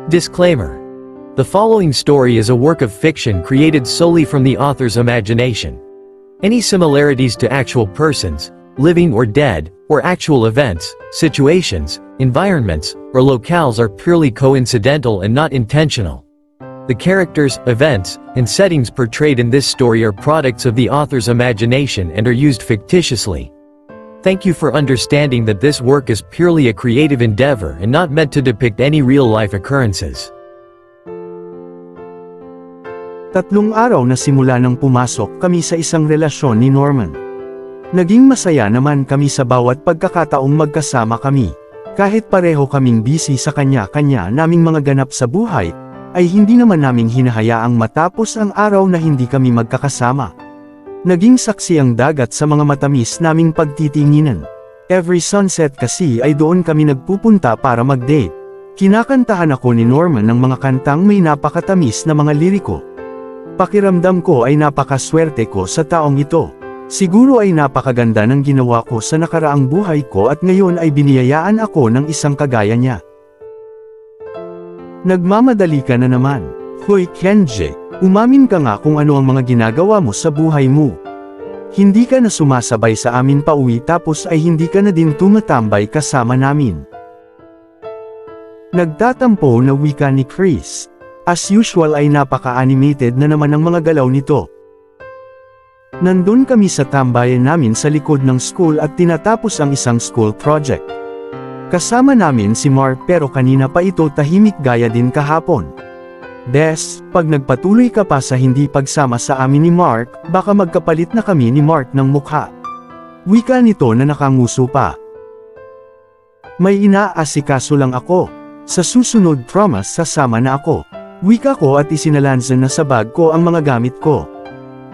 Disclaimer. The following story is a work of fiction created solely from the author's imagination. Any similarities to actual persons, living or dead, or actual events, situations, environments, or locales are purely coincidental and not intentional. The characters, events, and settings portrayed in this story are products of the author's imagination and are used fictitiously. Thank you for understanding that this work is purely a creative endeavor and not meant to depict any real-life occurrences. 3 araw na simula nang pumasok kami sa isang relasyon ni Norman. Naging masaya naman kami sa bawat pagkakataong magkasama kami. Kahit pareho kaming busy sa kanya-kanya naming mga ganap sa buhay, ay hindi naman naming hinahayaang matapos ang araw na hindi kami magkakasama. Naging saksi ang dagat sa mga matamis naming pagtitinginan. Every sunset kasi ay doon kami nagpupunta para mag-date. Kinakantahan ako ni Norman ng mga kantang may napakatamis na mga liriko. Pakiramdam ko ay napakaswerte ko sa taong ito. Siguro ay napakaganda ng ginawa ko sa nakaraang buhay ko at ngayon ay biniyayaan ako ng isang kagaya niya. Nagmamadali ka na naman. Hoy Kenji, umamin ka nga kung ano ang mga ginagawa mo sa buhay mo. Hindi ka na sumasabay sa amin pauwi tapos ay hindi ka na din tumatambay kasama namin. Nagtatampo na wika ni Chris. As usual ay napaka-animated na naman ang mga galaw nito. Nandun kami sa tambayan namin sa likod ng school at tinatapos ang isang school project. Kasama namin si Mark pero kanina pa ito tahimik gaya din kahapon. Des, pag nagpatuloy ka pa sa hindi pagsama sa amin ni Mark, baka magkapalit na kami ni Mark ng mukha. Wika nito na nakanguso pa. May inaasikaso lang ako. Sa susunod promise sasama na ako. Wika ko at isinalansan na sa bag ko ang mga gamit ko.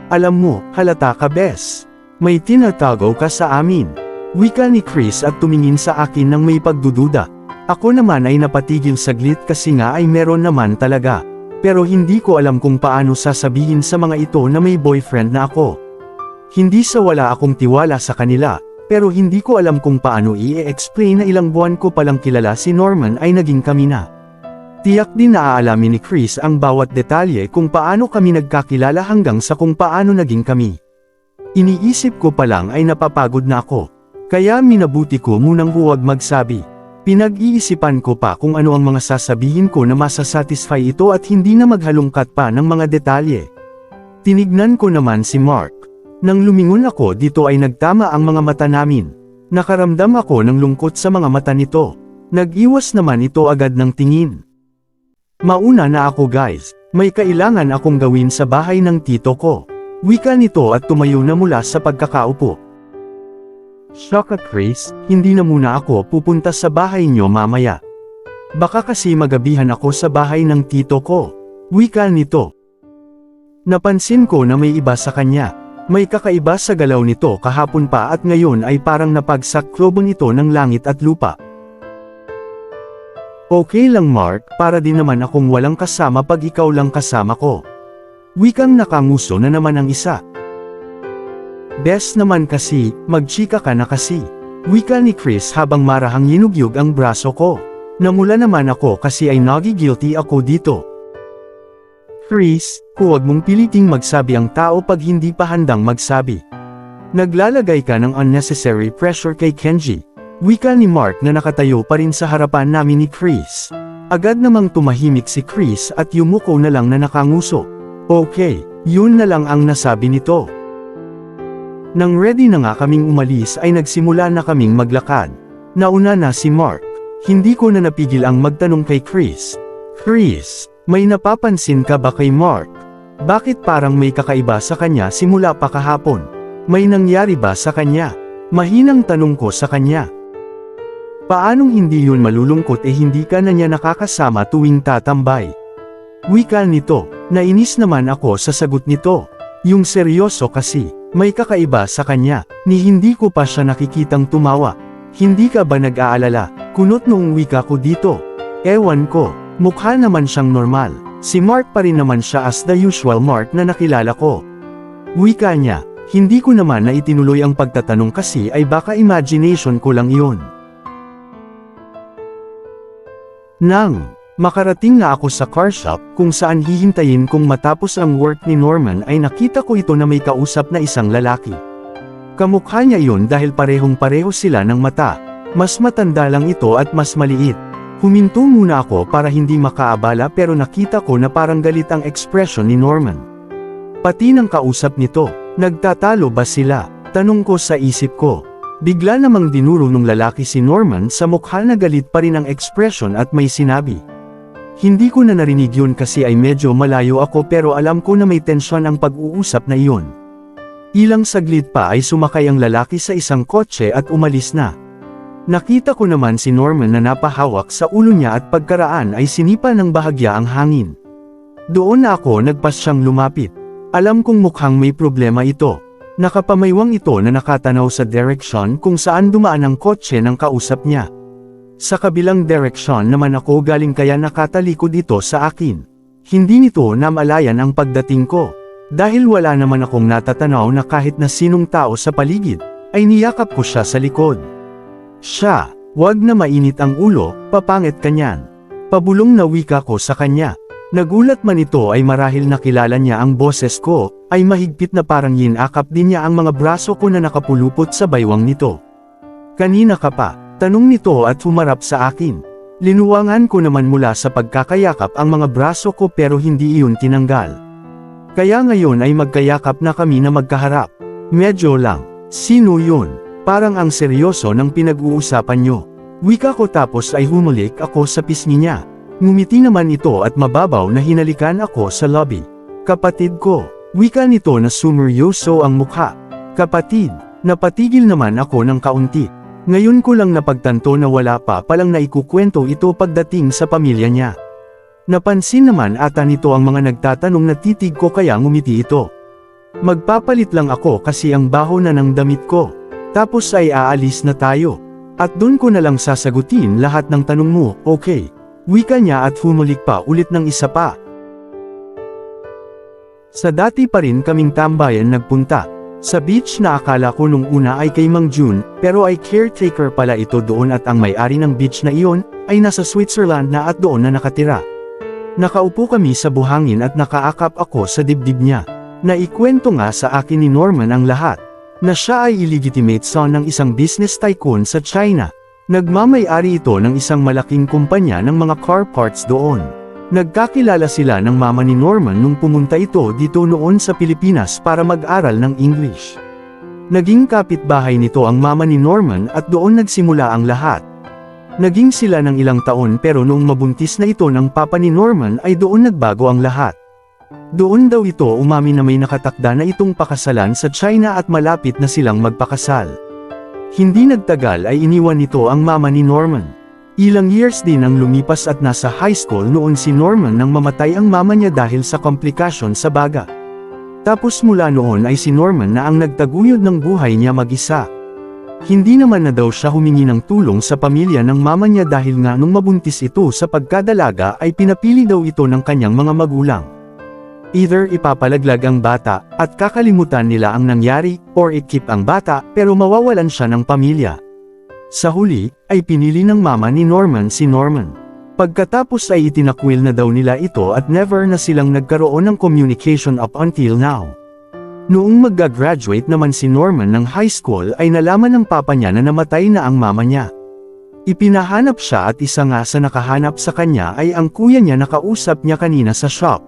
Alam mo, halata ka Bes. May tinatago ka sa amin. Wika ni Chris at tumingin sa akin ng may pagdududa. Ako naman ay napatigil saglit kasi nga ay meron naman talaga. Pero hindi ko alam kung paano sasabihin sa mga ito na may boyfriend na ako. Hindi sa wala akong tiwala sa kanila, pero hindi ko alam kung paano i-explain na ilang buwan ko palang kilala si Norman ay naging kami na. Tiyak din naaalamin ni Chris ang bawat detalye kung paano kami nagkakilala hanggang sa kung paano naging kami. Iniisip ko pa lang ay napapagod na ako. Kaya minabuti ko munang huwag magsabi. Pinag-iisipan ko pa kung ano ang mga sasabihin ko na masasatisfy ito at hindi na maghalongkat pa ng mga detalye. Tinignan ko naman si Mark. Nang lumingon ako dito ay nagtama ang mga mata namin. Nakaramdam ako ng lungkot sa mga mata nito. Nag-iwas naman ito agad ng tingin. Mauna na ako guys, may kailangan akong gawin sa bahay ng tito ko. Wika nito at tumayo na mula sa pagkakaupo. Shock at Chris, hindi na muna ako pupunta sa bahay nyo mamaya. Baka kasi magabihan ako sa bahay ng tito ko. Wika nito. Napansin ko na may iba sa kanya. May kakaiba sa galaw nito kahapon pa at ngayon ay parang napagsakloban ito ng langit at lupa. Okay lang Mark, para din naman akong walang kasama pag ikaw lang kasama ko. Wikang nakanguso na naman ang isa. Bes naman kasi, magchika ka na kasi. Wika ni Chris habang marahang yinugyug ang braso ko. Namula naman ako kasi ay nagi-guilty ako dito. Chris, huwag mong piliting magsabi ang tao pag hindi pa handang magsabi. Naglalagay ka ng unnecessary pressure kay Kenji. Wika ni Mark na nakatayo pa rin sa harapan namin ni Chris. Agad namang tumahimik si Chris at yumuko na lang na nakanguso. Okay, yun na lang ang nasabi nito. Nang ready na nga kaming umalis ay nagsimula na kaming maglakad. Nauna na si Mark. Hindi ko na napigil ang magtanong kay Chris. Chris, may napapansin ka ba kay Mark? Bakit parang may kakaiba sa kanya simula pa kahapon? May nangyari ba sa kanya? Mahinang tanong ko sa kanya. Paanong hindi yun malulungkot hindi ka na niya nakakasama tuwing tatambay? Wika nito, nainis naman ako sa sagot nito. Yung seryoso kasi. May kakaiba sa kanya, ni hindi ko pa siya nakikitang tumawa. Hindi ka ba nag-aalala? Kunot noong wika ko dito. Ewan ko, mukha naman siyang normal. Si Mark pa rin naman siya as the usual Mark na nakilala ko. Wika niya, hindi ko naman na itinuloy ang pagtatanong kasi ay baka imagination ko lang iyon. Nang Makarating na ako sa car shop kung saan hihintayin kung matapos ang work ni Norman ay nakita ko ito na may kausap na isang lalaki. Kamukha niya iyon dahil parehong-pareho sila ng mata. Mas matanda lang ito at mas maliit. Huminto muna ako para hindi makaabala pero nakita ko na parang galit ang ekspresyon ni Norman. Pati ng kausap nito, nagtatalo ba sila? Tanong ko sa isip ko. Bigla namang dinuro ng lalaki si Norman sa mukha na galit pa rin ang ekspresyon at may sinabi. Hindi ko na narinig yun kasi ay medyo malayo ako pero alam ko na may tensyon ang pag-uusap na iyon. Ilang saglit pa ay sumakay ang lalaki sa isang kotse at umalis na. Nakita ko naman si Norman na napahawak sa ulo niya at pagkaraan ay sinipa ng bahagya ang hangin. Doon na ako nagpasyang lumapit. Alam kong mukhang may problema ito. Nakapamaywang ito na nakatanaw sa direksyon kung saan dumaan ang kotse ng kausap niya. Sa kabilang direksyon naman ako galing kaya nakatalikod ito sa akin. Hindi nito namalayan ang pagdating ko. Dahil wala naman akong natatanaw na kahit na sinong tao sa paligid, ay niyakap ko siya sa likod. Siya, wag na mainit ang ulo, papangit ka niyan. Pabulong na wika ko sa kanya. Nagulat man ito ay marahil nakilala niya ang boses ko, ay mahigpit na parang yinakap din niya ang mga braso ko na nakapulupot sa baywang nito. Kanina ka pa? Tanong nito at humarap sa akin. Linuwangan ko naman mula sa pagkakayakap ang mga braso ko pero hindi iyon tinanggal. Kaya ngayon ay magkayakap na kami na magkaharap. Medyo lang. Sino yun? Parang ang seryoso ng pinag-uusapan nyo. Wika ko tapos ay humulik ako sa pisngi niya. Ngumiti naman ito at mababaw na hinalikan ako sa lobby. Kapatid ko. Wika nito na sumeryoso ang mukha. Kapatid. Napatigil naman ako ng kaunti. Ngayon ko lang napagtanto na wala pa palang naikukwento ito pagdating sa pamilya niya. Napansin naman ata nito ang mga nagtatanong na titig ko kaya ngumiti ito. Magpapalit lang ako kasi ang baho na ng damit ko. Tapos ay aalis na tayo. At dun ko na lang sasagutin lahat ng tanong mo, okay? Wika niya at humulik pa ulit ng isa pa. Sa dati pa rin kaming tambayan nagpunta. Sa beach na akala ko nung una ay kay Mang June, pero ay caretaker pala ito doon at ang may-ari ng beach na iyon, ay nasa Switzerland na at doon na nakatira. Nakaupo kami sa buhangin at nakaakap ako sa dibdib niya. Naikwento nga sa akin ni Norman ang lahat, na siya ay illegitimate son ng isang business tycoon sa China. Nagmamay-ari ito ng isang malaking kumpanya ng mga car parts doon. Nagkakilala sila ng mama ni Norman nung pumunta ito dito noon sa Pilipinas para mag-aral ng English. Naging kapitbahay nito ang mama ni Norman at doon nagsimula ang lahat. Naging sila ng ilang taon pero noong mabuntis na ito ng papa ni Norman ay doon nagbago ang lahat. Doon daw ito umamin na may nakatakda na itong pakasalan sa China at malapit na silang magpakasal. Hindi nagtagal ay iniwan nito ang mama ni Norman. Ilang years din ang lumipas at nasa high school noon si Norman nang mamatay ang mama niya dahil sa komplikasyon sa baga. Tapos mula noon ay si Norman na ang nagtaguyod ng buhay niya mag-isa. Hindi naman na daw siya humingi ng tulong sa pamilya ng mama niya dahil nga nung mabuntis ito sa pagkadalaga ay pinapili daw ito ng kanyang mga magulang. Either ipapalaglag ang bata at kakalimutan nila ang nangyari or i-keep ang bata pero mawawalan siya ng pamilya. Sa huli, ay pinili ng mama ni Norman si Norman. Pagkatapos ay itinakwil na daw nila ito at never na silang nagkaroon ng communication up until now. Noong magga-graduate naman si Norman ng high school ay nalaman ng papa niya na namatay na ang mama niya. Ipinahanap siya at isa nga sa nakahanap sa kanya ay ang kuya niya na kausap niya kanina sa shop.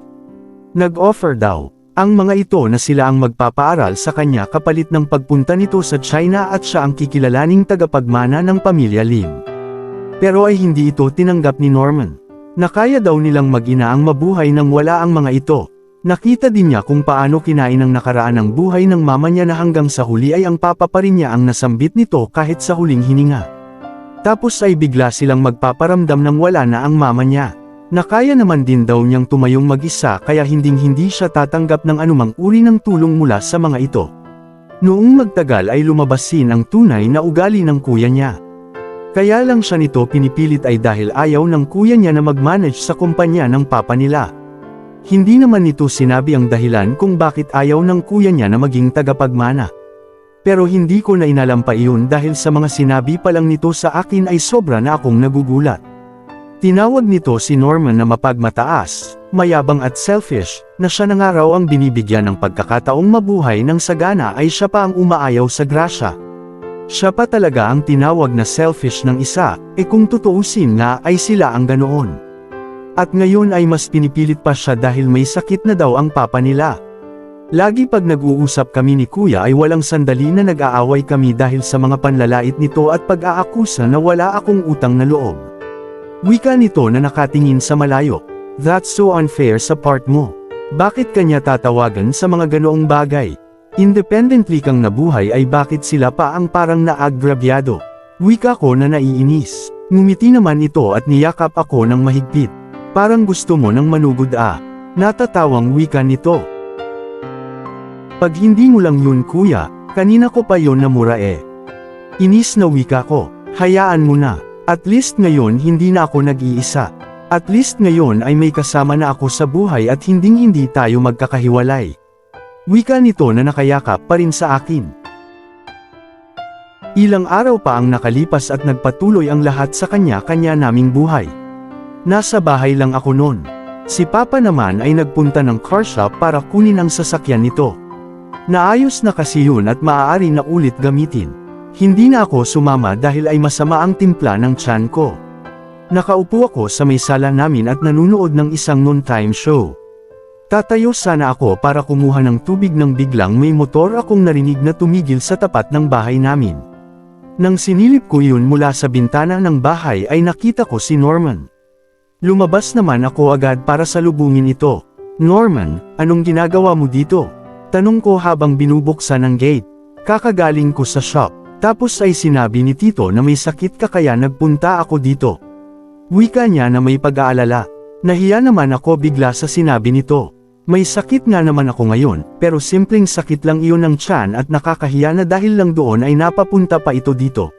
Nag-offer daw ang mga ito na sila ang magpapaaral sa kanya kapalit ng pagpunta nito sa China at siya ang kikilalaning tagapagmana ng pamilya Lim. Pero ay hindi ito tinanggap ni Norman. Nakaya daw nilang mag-ina ang mabuhay nang wala ang mga ito. Nakita din niya kung paano kinain ang nakaraan ng buhay ng mama niya na hanggang sa huli ay ang papa pa rin niya ang nasambit nito kahit sa huling hininga. Tapos ay bigla silang magpaparamdam nang wala na ang mama niya. Nakaya naman din daw niyang tumayong mag-isa kaya hinding-hindi siya tatanggap ng anumang uri ng tulong mula sa mga ito. Noong magtagal ay lumabasin ang tunay na ugali ng kuya niya. Kaya lang siya nito pinipilit ay dahil ayaw ng kuya niya na mag-manage sa kumpanya ng papa nila. Hindi naman nito sinabi ang dahilan kung bakit ayaw ng kuya niya na maging tagapagmana. Pero hindi ko na inalam pa iyon dahil sa mga sinabi pa lang nito sa akin ay sobra na akong nagugulat. Tinawag nito si Norman na mapagmataas, mayabang at selfish, na siya na nga raw ang binibigyan ng pagkakataong mabuhay ng sagana ay siya pa ang umaayaw sa grasya. Siya pa talaga ang tinawag na selfish ng isa, kung tutuusin nga ay sila ang ganoon. At ngayon ay mas pinipilit pa siya dahil may sakit na daw ang papa nila. Lagi pag nag-uusap kami ni kuya ay walang sandali na nag-aaway kami dahil sa mga panlalait nito at pag-aakusa na wala akong utang na loob. Wika nito na nakatingin sa malayo. That's so unfair sa part mo. Bakit kanya tatawagan sa mga ganoong bagay? Independently kang nabuhay ay bakit sila pa ang parang naagrabyado? Wika ko na naiinis. Ngumiti naman ito at niyakap ako ng mahigpit. Parang gusto mo ng manugod ah. Natatawang wika nito. Pag hindi mo lang yun kuya, kanina ko pa yun namura eh. Inis na wika ko. Hayaan mo na. At least ngayon hindi na ako nag-iisa. At least ngayon ay may kasama na ako sa buhay at hinding-hindi tayo magkakahiwalay. Wika nito na nakayakap pa rin sa akin. Ilang araw pa ang nakalipas at nagpatuloy ang lahat sa kanya-kanya naming buhay. Nasa bahay lang ako noon. Si Papa naman ay nagpunta ng car shop para kunin ang sasakyan nito. Naayos na kasi yun at maaari na ulit gamitin. Hindi na ako sumama dahil ay masama ang timpla ng tiyan ko. Nakaupo ako sa may sala namin at nanunood ng isang noontime show. Tatayo sana ako para kumuha ng tubig nang biglang may motor akong narinig na tumigil sa tapat ng bahay namin. Nang sinilip ko yun mula sa bintana ng bahay ay nakita ko si Norman. Lumabas naman ako agad para salubungin ito. Norman, anong ginagawa mo dito? Tanong ko habang binubuksan ang gate. Kakagaling ko sa shop. Tapos ay sinabi ni Tito na may sakit ka kaya nagpunta ako dito. Wika niya na may pag-aalala. Nahiya naman ako bigla sa sinabi nito. May sakit nga naman ako ngayon, pero simpleng sakit lang iyon ng tiyan at nakakahiya na dahil lang doon ay napapunta pa ito dito.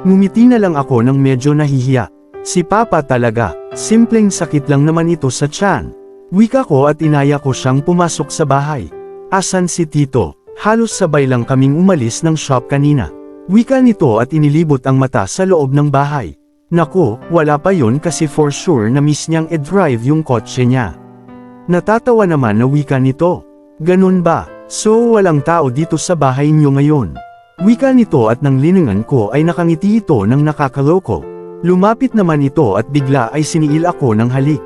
Ngumiti na lang ako ng medyo nahihiya. Si Papa talaga, simpleng sakit lang naman ito sa tiyan. Wika ko at inaya ko siyang pumasok sa bahay. Asan si Tito? Halos sabay lang kaming umalis ng shop kanina. Wika nito at inilibot ang mata sa loob ng bahay. Naku, wala pa yon kasi for sure na miss niyang e-drive yung kotse niya. Natatawa naman na wika nito. Ganun ba? So walang tao dito sa bahay niyo ngayon? Wika nito at nang linangan ko ay nakangiti ito ng nakakaloko. Lumapit naman ito at bigla ay siniil ako ng halik.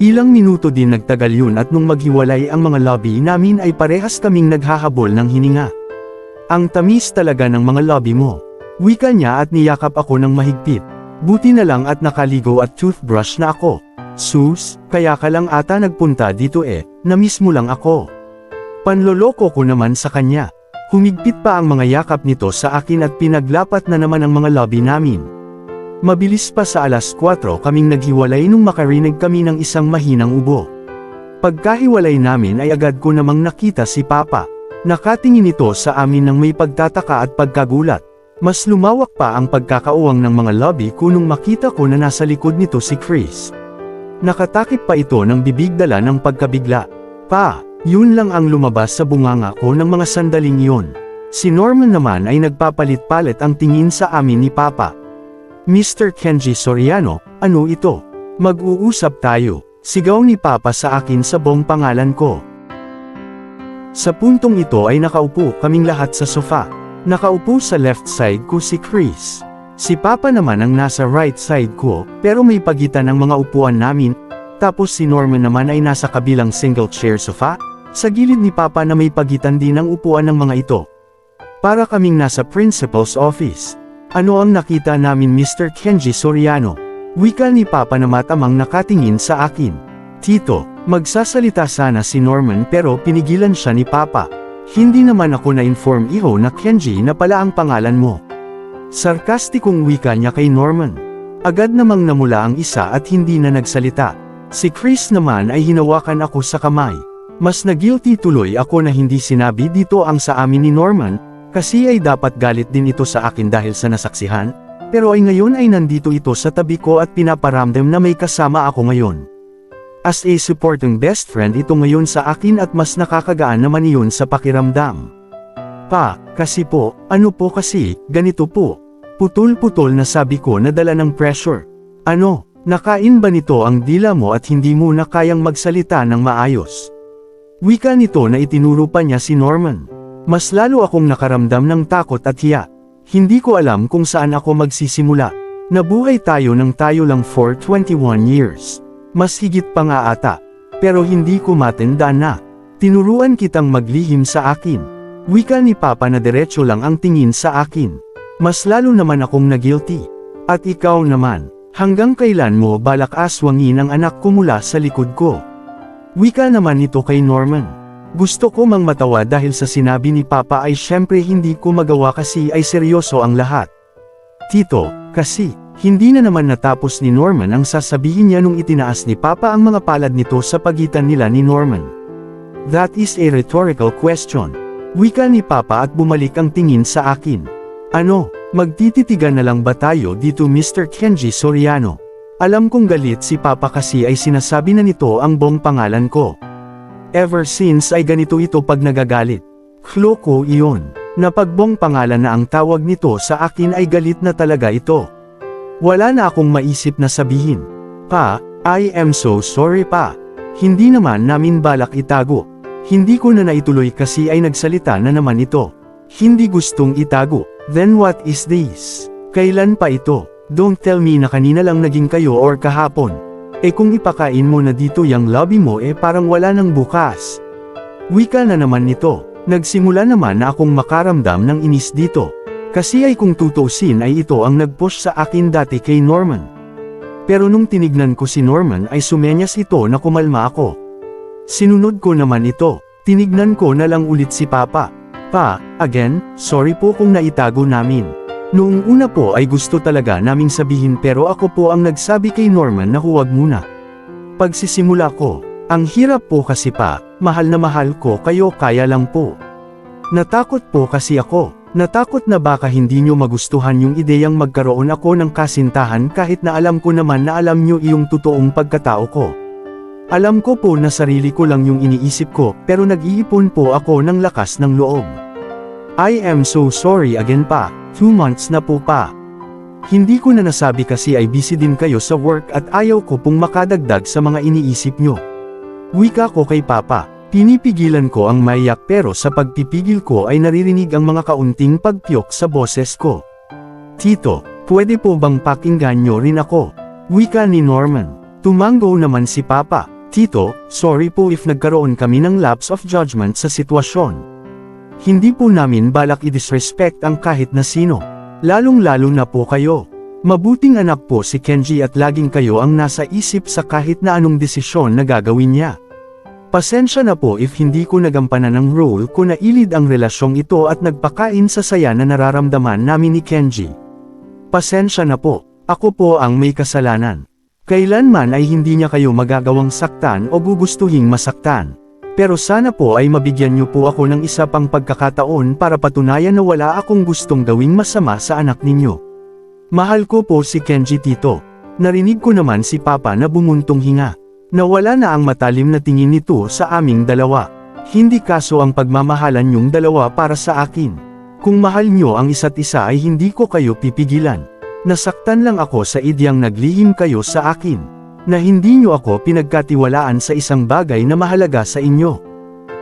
Ilang minuto din nagtagal yun at nung maghiwalay ang mga lobby namin ay parehas kaming naghahabol ng hininga. Ang tamis talaga ng mga lobby mo. Wika niya at niyakap ako ng mahigpit. Buti na lang at nakaligo at toothbrush na ako. Sus, kaya ka lang ata nagpunta dito na-miss mo lang ako. Panloloko ko naman sa kanya. Humigpit pa ang mga yakap nito sa akin at pinaglapat na naman ang mga lobby namin. Mabilis pa sa 4:00 kaming naghiwalay nung makarinig kami ng isang mahinang ubo. Pagkahiwalay namin ay agad ko namang nakita si Papa. Nakatingin ito sa amin ng may pagtataka at pagkagulat. Mas lumawak pa ang pagkakauwang ng mga lobby ko nung makita ko na nasa likod nito si Chris. Nakatakip pa ito ng bibig dala ng pagkabigla. Pa, yun lang ang lumabas sa bunganga ko ng mga sandaling yun. Si Norman naman ay nagpapalit-palit ang tingin sa amin ni Papa. Mr. Kenji Soriano, ano ito? Mag-uusap tayo, sigaw ni Papa sa akin sa buong pangalan ko. Sa puntong ito ay nakaupo kaming lahat sa sofa. Nakaupo sa left side ko si Chris. Si Papa naman ang nasa right side ko, pero may pagitan ng mga upuan namin. Tapos si Norman naman ay nasa kabilang single chair sofa, sa gilid ni Papa na may pagitan din ng upuan ng mga ito. Para kaming nasa principal's office. Ano ang nakita namin Mr. Kenji Soriano? Wika ni Papa na matamang nakatingin sa akin. Tito, magsasalita sana si Norman pero pinigilan siya ni Papa. Hindi naman ako na-inform iho na Kenji na pala ang pangalan mo. Sarkastikong wika niya kay Norman. Agad namang namula ang isa at hindi na nagsalita. Si Chris naman ay hinawakan ako sa kamay. Mas na-guilty tuloy ako na hindi sinabi dito ang sa amin ni Norman, kasi ay dapat galit din ito sa akin dahil sa nasaksihan, pero ay ngayon ay nandito ito sa tabi ko at pinaparamdam na may kasama ako ngayon. As a supporting best friend ito ngayon sa akin at mas nakakagaan naman iyon sa pakiramdam. Pa, kasi po, ano po kasi, ganito po. Putol-putol na sabi ko na dala ng pressure. Ano, Nakain ba nito ang dila mo at hindi mo na kayang magsalita ng maayos? Wika nito na itinuro pa niya si Norman. Mas lalo akong nakaramdam ng takot at hiya. Hindi ko alam kung saan ako magsisimula. Nabuhay tayo ng tayo lang for 21 years. Mas higit pa nga ata. Pero hindi ko matanda na. Tinuruan kitang maglihim sa akin. Wika ni Papa na diretso lang ang tingin sa akin. Mas lalo naman akong na-guilty. At ikaw naman. Hanggang kailan mo balak aswangin ang anak ko mula sa likod ko? Wika naman nito kay Norman. Gusto ko mang matawa dahil sa sinabi ni Papa ay syempre hindi ko magawa kasi ay seryoso ang lahat. Tito, kasi, hindi na naman natapos ni Norman ang sasabihin niya nung itinaas ni Papa ang mga palad nito sa pagitan nila ni Norman. That is a rhetorical question. Wika ni Papa at bumalik ang tingin sa akin. Ano, magtititigan na lang ba tayo dito Mr. Kenji Soriano? Alam kong galit si Papa kasi ay sinasabi na nito ang buong pangalan ko. Ever since ay ganito ito pag nagagalit. Klo ko iyon, na pagbong pangalan na ang tawag nito sa akin ay galit na talaga ito. Wala na akong maisip na sabihin. Pa, I am so sorry pa. Hindi naman namin balak itago. Hindi ko na naituloy kasi ay nagsalita na naman ito. Hindi gustong itago. Then what is this? Kailan pa ito? Don't tell me na kanina lang naging kayo or kahapon. Kung ipakain mo na dito yung lobby mo parang wala nang bukas. Wika na naman nito. Nagsimula naman na akong makaramdam ng inis dito. Kasi ay kung tutusin ay ito ang nag-push sa akin dati kay Norman. Pero nung tinignan ko si Norman ay sumenyas ito na kumalma ako. Sinunod ko naman ito. Tinignan ko na lang ulit si Papa. Pa, again, sorry po kung naitago namin. Noong una po ay gusto talaga naming sabihin pero ako po ang nagsabi kay Norman na huwag muna. Pagsisimula ko, ang hirap po kasi pa, mahal na mahal ko kayo kaya lang po. Natakot po kasi ako, natakot na baka hindi nyo magustuhan yung ideyang magkaroon ako ng kasintahan kahit na alam ko naman na alam nyo iyong totoong pagkatao ko. Alam ko po na sarili ko lang yung iniisip ko pero nag-iipon po ako ng lakas ng loob. I am so sorry again pa. 2 months na po pa. Hindi ko na nasabi kasi ay busy din kayo sa work at ayaw ko pong makadagdag sa mga iniisip nyo. Wika ko kay Papa, pinipigilan ko ang maiyak pero sa pagpipigil ko ay naririnig ang mga kaunting pagpiyok sa boses ko. Tito, pwede po bang pakinggan nyo rin ako? Wika ni Norman. Tumanggo naman si Papa. Tito, sorry po if nagkaroon kami ng lapse of judgment sa sitwasyon. Hindi po namin balak i-disrespect ang kahit na sino. Lalong-lalo na po kayo. Mabuting anak po si Kenji at laging kayo ang nasa isip sa kahit na anong desisyon na gagawin niya. Pasensya na po if hindi ko nagampanan ang role ko na ilid ang relasyong ito at nagpakain sa saya na nararamdaman namin ni Kenji. Pasensya na po, ako po ang may kasalanan. Kailanman ay hindi niya kayo magagawang saktan o gugustuhing masaktan. Pero sana po ay mabigyan niyo po ako ng isa pang pagkakataon para patunayan na wala akong gustong gawing masama sa anak ninyo. Mahal ko po si Kenji Tito. Narinig ko naman si Papa na bumuntong hinga. Nawala na ang matalim na tingin nito sa aming dalawa. Hindi kaso ang pagmamahalan yung dalawa para sa akin. Kung mahal niyo ang isa't isa ay hindi ko kayo pipigilan. Nasaktan lang ako sa idyang naglihim kayo sa akin. Na hindi niyo ako pinagkatiwalaan sa isang bagay na mahalaga sa inyo.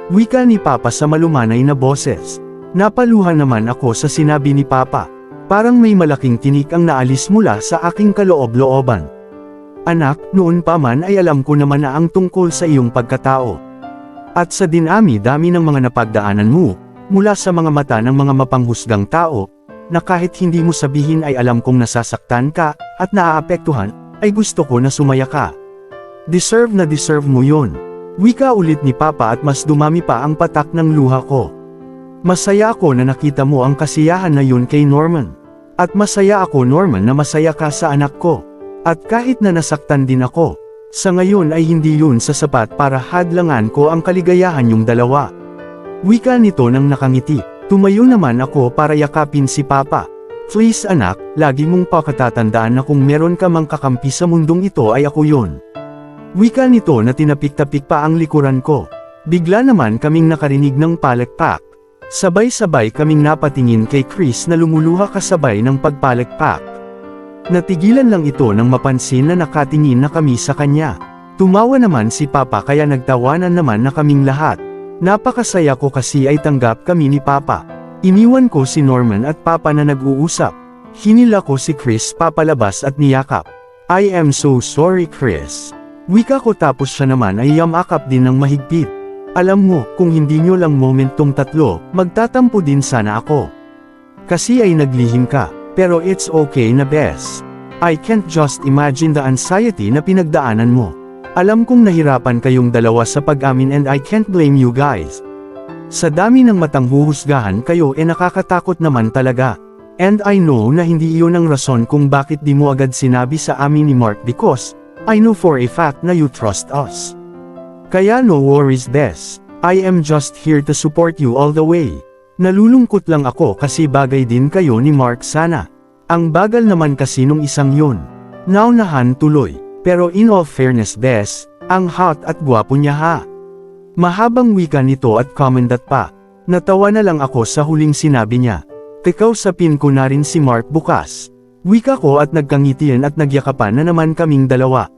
Wika ni Papa sa malumanay na boses. Napaluhan naman ako sa sinabi ni Papa. Parang may malaking tinik ang naalis mula sa aking kaloob-looban. Anak, noon pa man ay alam ko naman na ang tungkol sa iyong pagkatao. At sa dinami-dami ng mga napagdaanan mo, mula sa mga mata ng mga mapanghusgang tao, na kahit hindi mo sabihin ay alam kong nasasaktan ka, at naaapektuhan, ay gusto ko na sumaya ka. Deserve na deserve mo yun. Wika ulit ni Papa at mas dumami pa ang patak ng luha ko. Masaya ako na nakita mo ang kasiyahan na yun kay Norman. At masaya ako Norman na masaya ka sa anak ko. At kahit na nasaktan din ako, sa ngayon ay hindi yun sasapat para hadlangan ko ang kaligayahan yung dalawa. Wika nito nang nakangiti. Tumayo naman ako para yakapin si Papa. Please anak, lagi mong pakatatandaan na kung meron ka mang kakampi sa mundong ito ay ako yun. Wika nito na tinapik-tapik pa ang likuran ko. Bigla naman kaming nakarinig ng palekpak. Sabay-sabay kaming napatingin kay Chris na lumuluha kasabay ng pagpalekpak. Natigilan lang ito nang mapansin na nakatingin na kami sa kanya. Tumawa naman si Papa kaya nagtawanan naman na kaming lahat. Napakasaya ko kasi ay tanggap kami ni Papa. Iniwan ko si Norman at Papa na nag-uusap. Hinila ko si Chris papalabas at niyakap. I am so sorry Chris. Wika ko tapos siya naman ay yamakap din ng mahigpit. Alam mo, kung hindi nyo lang moment tong tatlo, magtatampo din sana ako. Kasi ay naglihim ka, pero it's okay na bes. I can't just imagine the anxiety na pinagdaanan mo. Alam kong nahirapan kayong dalawa sa pag-amin and I can't blame you guys. Sa dami ng matang huhusgahan kayo nakakatakot naman talaga. And I know na hindi iyon ang rason kung bakit di mo agad sinabi sa amin ni Mark because, I know for a fact na you trust us. Kaya no worries bes, I am just here to support you all the way. Nalulungkot lang ako kasi bagay din kayo ni Mark sana. Ang bagal naman kasi nung isang yun. Naunahan tuloy, pero in all fairness bes, ang hot at gwapo niya ha. Mahabang wika nito at commendat pa. Natawa na lang ako sa huling sinabi niya. Kakausapin ko na rin si Mark bukas. Wika ko at nagkangitian at nagyakapan na naman kaming dalawa.